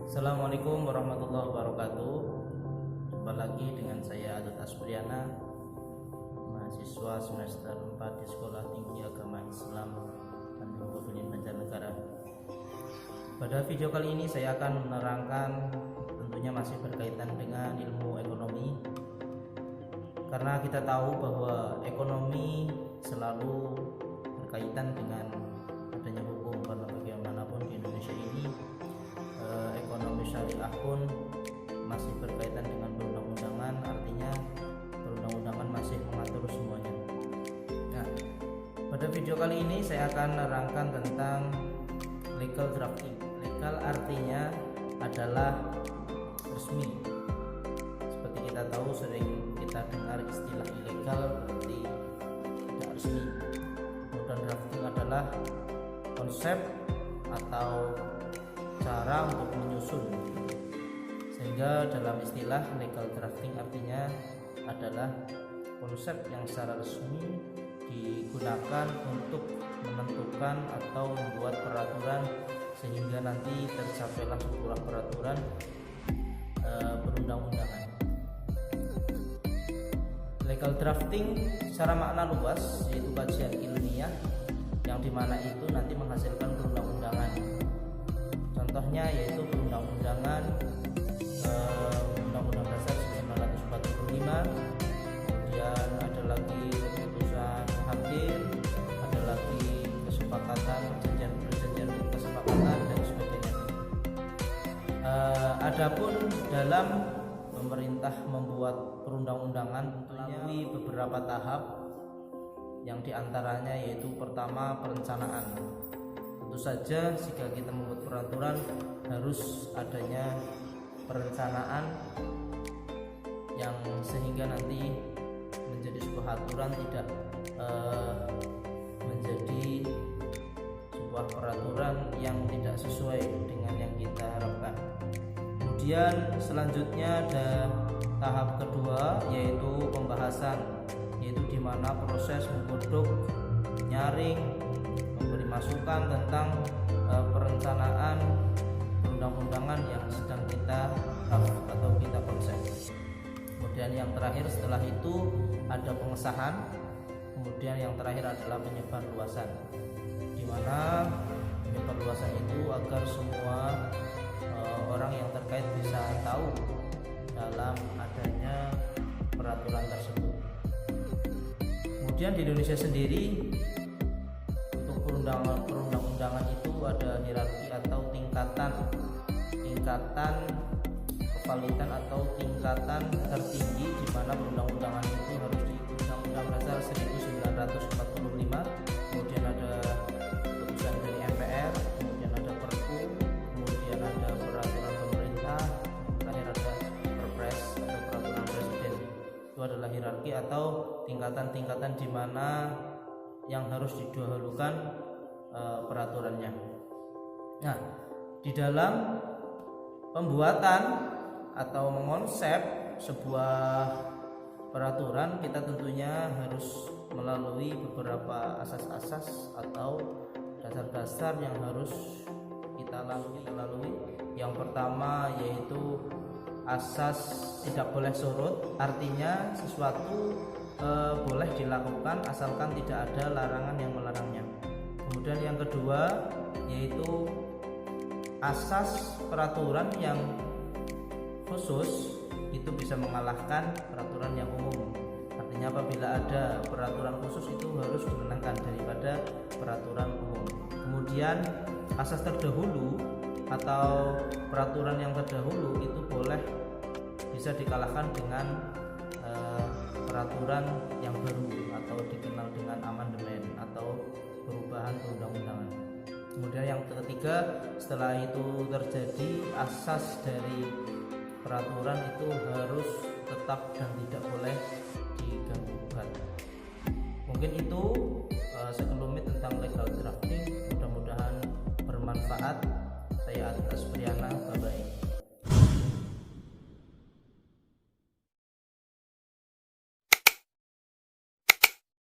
Assalamualaikum warahmatullahi wabarakatuh. Jumpa lagi dengan saya Adut Aspriana, mahasiswa semester 4 di Sekolah Tinggi Agama Islam Bandung Provinsi Banjarnegara. Pada video kali ini saya akan menerangkan, tentunya masih berkaitan dengan ilmu ekonomi, karena kita tahu bahwa ekonomi selalu berkaitan dengan adanya hukum, karena bagaimanapun di Indonesia ini ekonomi syariah pun masih berkaitan dengan perundang-undangan, artinya perundang-undangan masih mengatur semuanya. Nah, pada video kali ini saya akan menerangkan tentang legal drafting. Legal artinya adalah resmi. Seperti kita tahu, sering kita dengar istilah ilegal berarti tidak resmi. Kemudian drafting adalah konsep atau cara untuk menyusun, sehingga dalam istilah legal drafting artinya adalah konsep yang secara resmi digunakan untuk menentukan atau membuat peraturan sehingga nanti tercapailah sebuah peraturan perundang-undangan. Legal drafting secara makna luas yaitu kajian ilmiah yang dimana itu nanti menghasilkan perundang-undangan. Contohnya yaitu perundang-undangan Undang-Undang Dasar 1945, kemudian ada lagi keputusan hakim, ada lagi kesepakatan perjanjian kesepakatan dan sebagainya. Adapun dalam pemerintah membuat perundang-undangan melalui beberapa tahap, yang diantaranya yaitu pertama perencanaan. Tentu saja jika kita membuat peraturan harus adanya perencanaan yang sehingga nanti menjadi sebuah aturan, tidak menjadi sebuah peraturan yang tidak sesuai dengan yang kita harapkan. Kemudian selanjutnya ada tahap kedua yaitu pembahasan, yaitu di mana proses menggodok, nyaring, memberi masukan tentang perencanaan perundang-undangan yang sedang kita atau kita konsep. Kemudian yang terakhir setelah itu ada pengesahan. Kemudian yang terakhir adalah penyebarluasan, di mana penyebarluasan itu agar semua orang yang terkait bisa tahu dalam adanya peraturan tersebut. Kemudian di Indonesia sendiri perundang-undangan itu ada hierarki atau tingkatan kevalidan atau tingkatan tertinggi, di mana perundang-undangan itu harus diikuti Undang-Undang Dasar 1945, kemudian ada keputusan dari MPR, kemudian ada Perpu, kemudian ada peraturan pemerintah, terakhir ada Perpres atau peraturan presiden. Itu adalah hierarki atau tingkatan-tingkatan di mana yang harus didahulukan peraturannya. Nah, di dalam pembuatan atau mengonsep sebuah peraturan, kita tentunya harus melalui beberapa asas-asas atau dasar-dasar yang harus kita lalui. Yang pertama yaitu asas tidak boleh surut, artinya sesuatu boleh dilakukan asalkan tidak ada larangan yang melarangnya. Kemudian yang kedua yaitu asas peraturan yang khusus itu bisa mengalahkan peraturan yang umum. Artinya apabila ada peraturan khusus itu harus dimenangkan daripada peraturan umum. Kemudian asas terdahulu atau peraturan yang terdahulu itu boleh bisa dikalahkan dengan peraturan yang baru atau dikenal dengan amandemen atau perubahan perundang-undangan. Kemudian yang ketiga, setelah itu terjadi asas dari peraturan itu harus tetap dan tidak boleh diganggu gugat. Mungkin itu sekelumit tentang legal drafting, mudah-mudahan bermanfaat. Saya Adut Aspriana.